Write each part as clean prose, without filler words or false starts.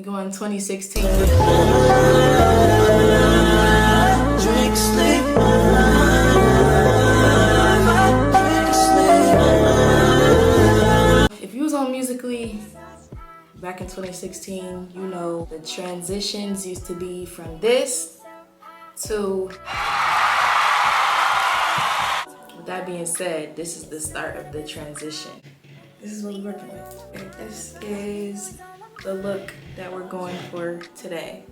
We going 2016. If you was on Musically back in 2016, you know the transitions used to be from this to... With that being said, this is the start of the transition. This is what we're working with. Okay, this is the look that we're going for today.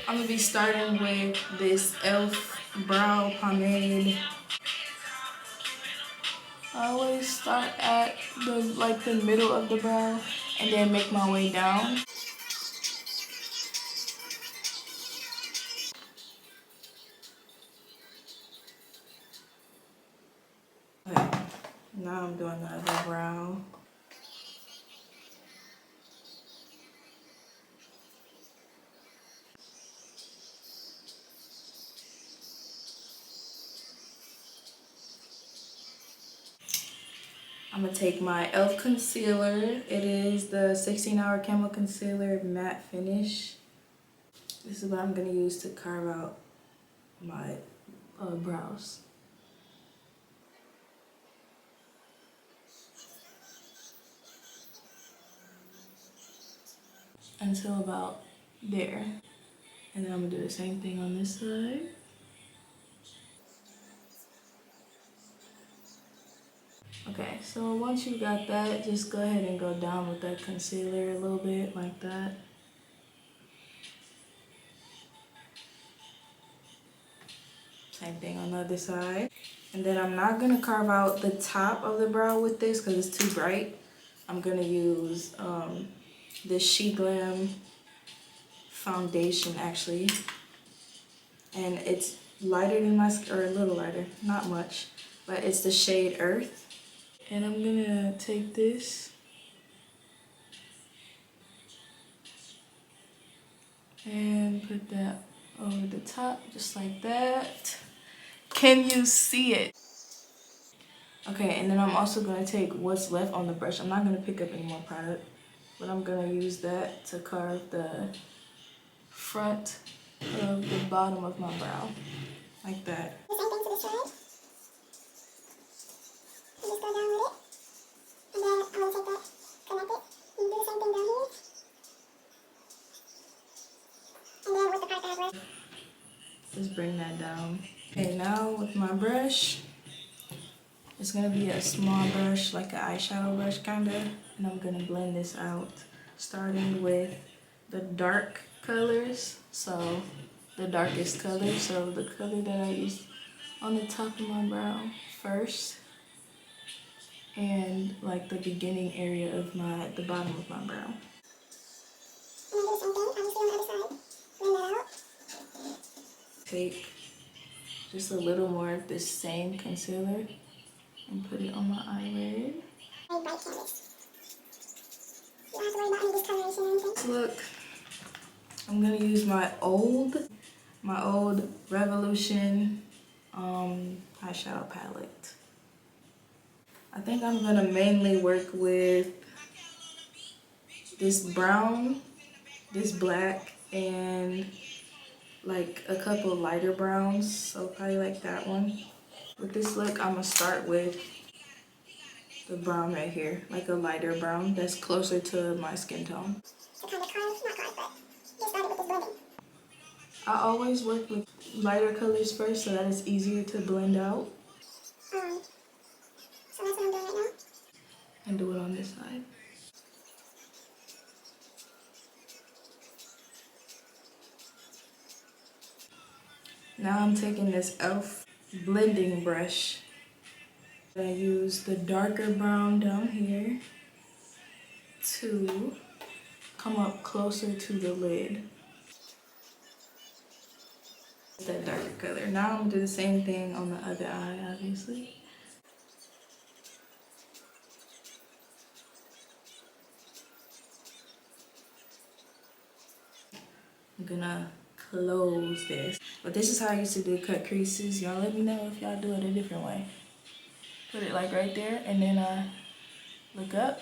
I'm gonna be starting with this e.l.f. brow pomade. I always start at the middle of the brow and then make my way down. Okay, now I'm doing the other brow. I'm gonna take my e.l.f. concealer. It is the 16-Hour Camo Concealer Matte Finish. This is what I'm gonna use to carve out my brows. Until about there. And then I'm gonna do the same thing on this side. Okay, so once you got that, just go ahead and go down with that concealer a little bit like that. Same thing on the other side. And then I'm not gonna carve out the top of the brow with this because it's too bright. I'm gonna use this She Glam foundation actually. And it's lighter than my skin, or a little lighter, not much. But it's the shade Earth. And I'm gonna take this and put that over the top just like that. Can you see it? Okay, and then I'm also gonna take what's left on the brush. I'm not gonna pick up any more product, but I'm gonna use that to carve the front of the bottom of my brow, like that. The same thing to this side. And just go down with it. And then I'm gonna take that, connect it, and do the same thing down here. And then with the part that has left, just bring that down. Okay, now with my brush, it's gonna be a small brush, like an eyeshadow brush kinda, and I'm gonna blend this out, starting with the dark colors. So the darkest color, so the color that I used on the top of my brow first, and like the beginning area of the bottom of my brow. And then do the same thing, obviously on the other side. Blend that out. Take just a little more of this same concealer and put it on my eyelid. Very bright canvas. You don't have to worry about any discoloration or anything. Look, I'm gonna use my old Revolution eyeshadow palette. I think I'm gonna mainly work with this brown, this black, and like a couple of lighter browns, so probably like that one. With this look, I'm gonna start with the brown right here, like a lighter brown that's closer to my skin tone. So kind of carve, not carve, but get started with this blending. I always work with lighter colors first so that it's easier to blend out. So that's what I'm doing right now. And do it on this side. Now I'm taking this e.l.f. blending brush. I use the darker brown down here to come up closer to the lid. That darker color. Now I'm gonna do the same thing on the other eye, obviously. I'm gonna close this. But this is how I used to do cut creases. Y'all let me know if y'all do it a different way. Put it like right there, and then look up.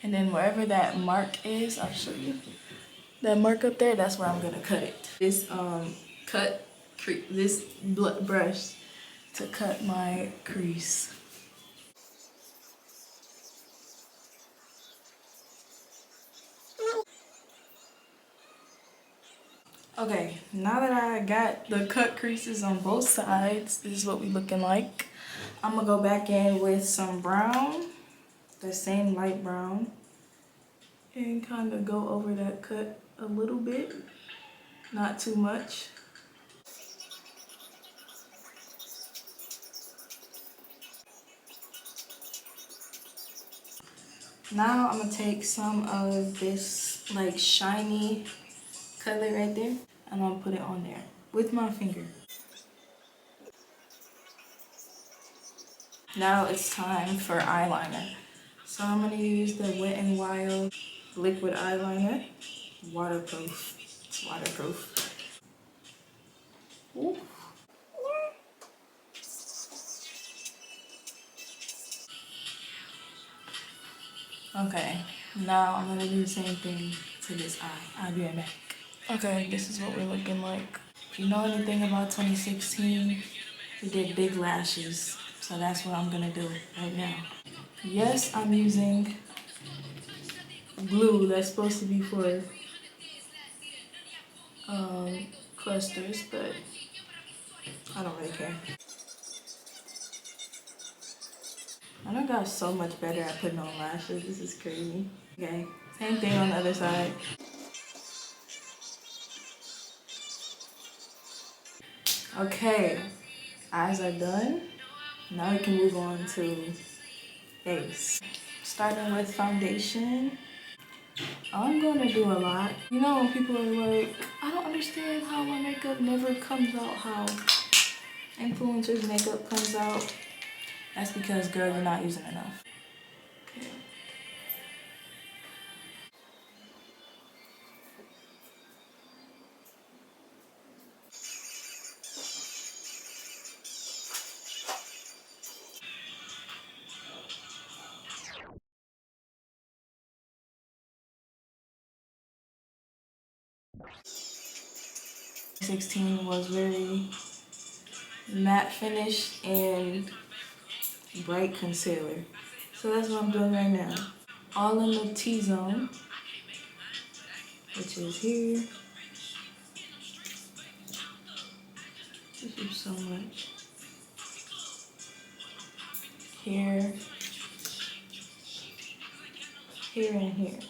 And then wherever that mark is, I'll show you. That mark up there, that's where I'm gonna cut it. This brush to cut my crease. Okay, now that I got the cut creases on both sides, this is what we looking like. I'm gonna go back in with some brown, the same light brown, and kind of go over that cut a little bit, not too much. Now I'm gonna take some of this like shiny color right there, and I'm gonna put it on there with my finger. Now it's time for eyeliner. So I'm gonna use the Wet n Wild liquid eyeliner, waterproof. It's waterproof. Ooh. Okay, now I'm gonna do the same thing to this eye. I'll be right back. Okay, this is what we're looking like. If you know anything about 2016, we did big lashes. So that's what I'm gonna do right now. Yes, I'm using glue that's supposed to be for clusters, but I don't really care. I done got so much better at putting on lashes. This is crazy. Okay, same thing on the other side. Okay, eyes are done. Now we can move on to face. Starting with foundation. I'm gonna do a lot. You know when people are like, I don't understand how my makeup never comes out how influencers' makeup comes out. That's because, girl, you're not using enough. Okay. 16 was very matte finish and bright concealer. So that's what I'm doing right now. All in the T-zone, which is here. This is so much. Here, here, and here.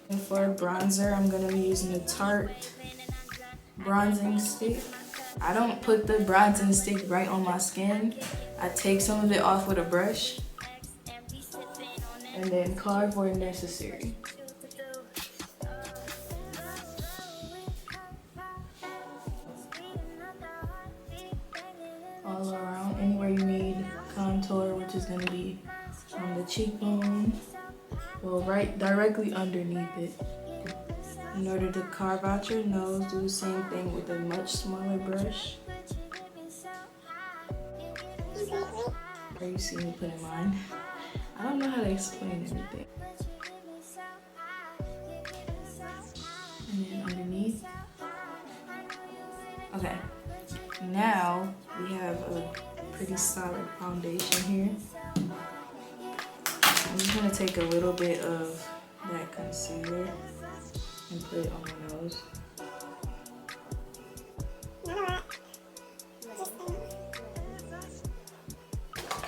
And for bronzer, I'm gonna be using the Tarte bronzing stick. I don't put the bronzing stick right on my skin. I take some of it off with a brush and then carve where necessary. All around, anywhere you need contour, which is gonna be on the cheekbone, well, right directly underneath it. In order to carve out your nose, do the same thing with a much smaller brush. Or you see me put in mine. I don't know how to explain everything. And then underneath. Okay, now we have a pretty solid foundation here. I'm just gonna take a little bit of that concealer and put it on my nose.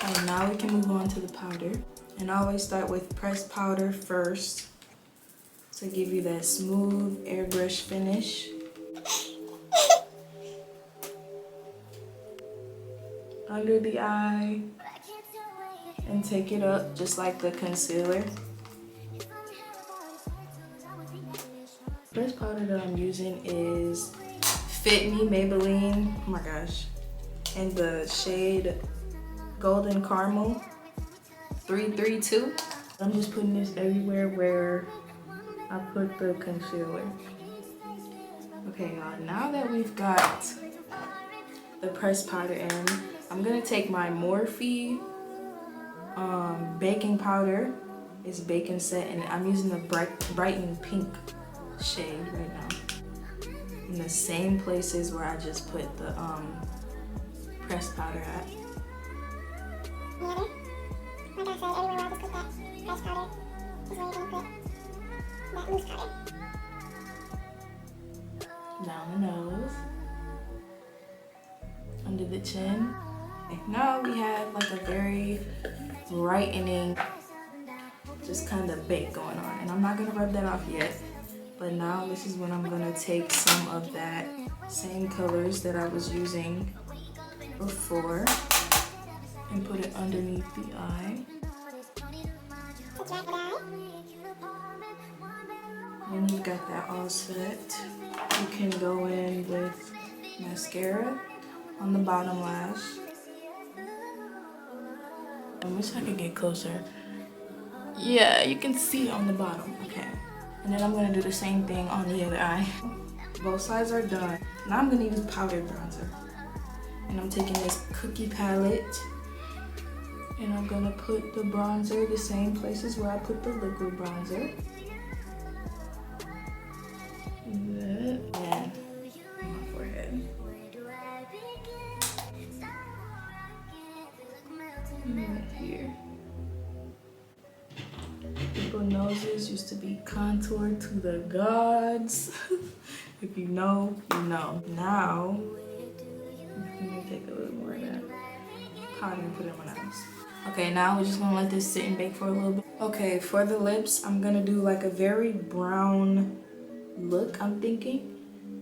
And now we can move on to the powder. And I always start with pressed powder first to give you that smooth airbrush finish. Under the eye and take it up just like the concealer. First powder that I'm using is Fit Me Maybelline, oh my gosh, in the shade Golden Caramel 332. I'm just putting this everywhere where I put the concealer. Okay, y'all, now that we've got the pressed powder in, I'm gonna take my Morphe baking powder. It's Bacon Set, and I'm using the Brighten Pink shade right now. In the same places where I just put the pressed powder at. Like I said, everywhere where I just put that pressed powder is where you're gonna put that loose powder. Down the nose, under the chin. Okay, now we have like a very brightening, just kind of bake going on. And I'm not gonna rub that off yet, but now this is when I'm gonna take some of that same colors that I was using before and put it underneath the eye. When you've got that all set, you can go in with mascara on the bottom lash. I wish I could get closer. Yeah, you can see on the bottom. Okay. And then I'm gonna do the same thing on the other eye. Both sides are done. Now I'm gonna use powdered bronzer. And I'm taking this cookie palette and I'm gonna put the bronzer the same places where I put the liquid bronzer. And on my forehead. And right here. People's noses used to be contoured to the gods. If you know, you know. Now, I'm gonna take a little more of that powder and put it on my nose. Okay, now we're just gonna let this sit and bake for a little bit. Okay, for the lips, I'm gonna do like a very brown look, I'm thinking.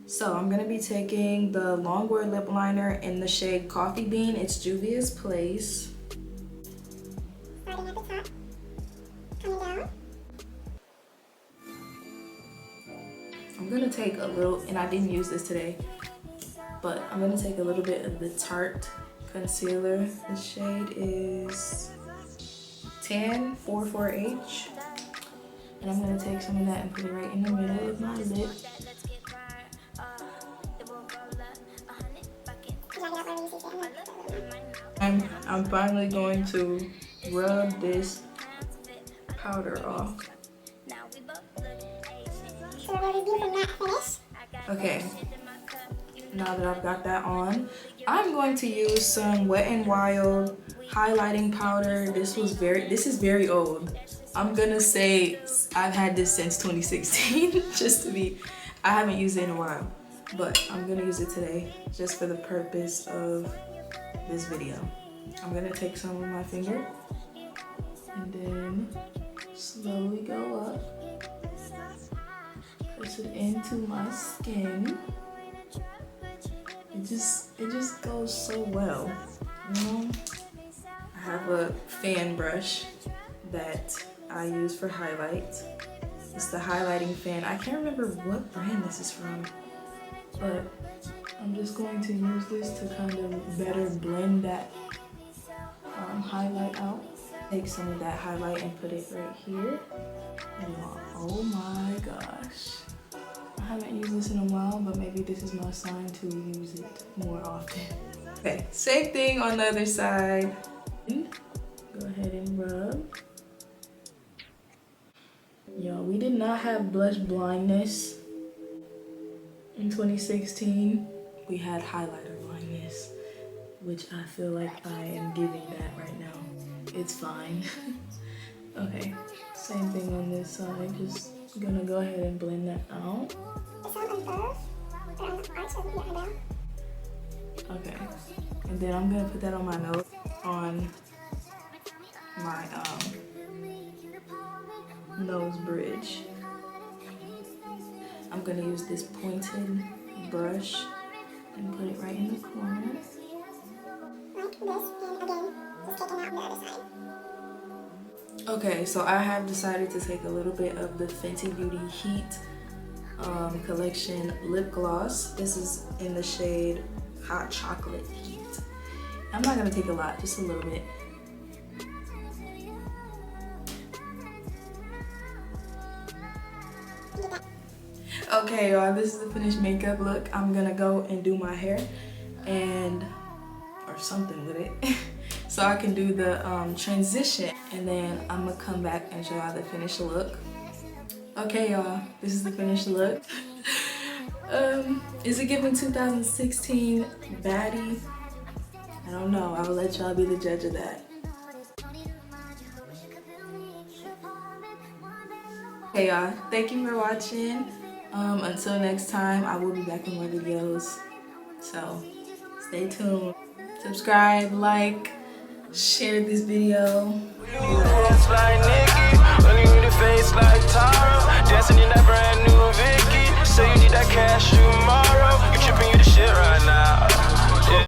So I'm gonna be taking the Longwear lip liner in the shade Coffee Bean. It's Juvia's Place. Starting at the top, coming down. I'm gonna take a little, and I didn't use this today, but I'm gonna take a little bit of the Tarte concealer. The shade is Tan 44H. And I'm gonna take some of that and put it right in the middle of my lip. I'm finally going to rub this powder off. Okay, now that I've got that on, I'm going to use some Wet n Wild highlighting powder. This is very old. I'm gonna say I've had this since 2016, I haven't used it in a while, but I'm gonna use it today just for the purpose of this video. I'm gonna take some with my finger and then slowly go up, press it into my skin. It just goes so well, you know? I have a fan brush that I use for highlight. It's the highlighting fan. I can't remember what brand this is from, but I'm just going to use this to kind of better blend that highlight out. Take some of that highlight and put it right here. And oh my gosh. I haven't used this in a while, but maybe this is my sign to use it more often. Okay, same thing on the other side. Go ahead and rub. Y'all, we did not have blush blindness in 2016. We had highlighter blindness, which I feel like I am giving that right now. It's fine. Okay, same thing on this side. Just gonna go ahead and blend that out. Okay, and then I'm gonna put that on my nose, on my nose bridge. I'm gonna use this pointed brush and put it right in the corner. Like this, and again, just taking out the other side. Okay, so I have decided to take a little bit of the Fenty Beauty Heat collection lip gloss. This is in the shade Hot Chocolate Heat. I'm not gonna take a lot, just a little bit. Okay, y'all, this is the finished makeup look. I'm gonna go and do my hair or something with it so I can do the transition, and then I'm gonna come back and show y'all the finished look. Okay, y'all, this is the finished look. Is it giving 2016 baddie? I don't know. I will let y'all be the judge of that. Okay, y'all, thank you for watching. Until next time, I will be back with more videos. So stay tuned. Subscribe, like, share this video. Dancing in that brand new Vicky. Say you need that cash tomorrow.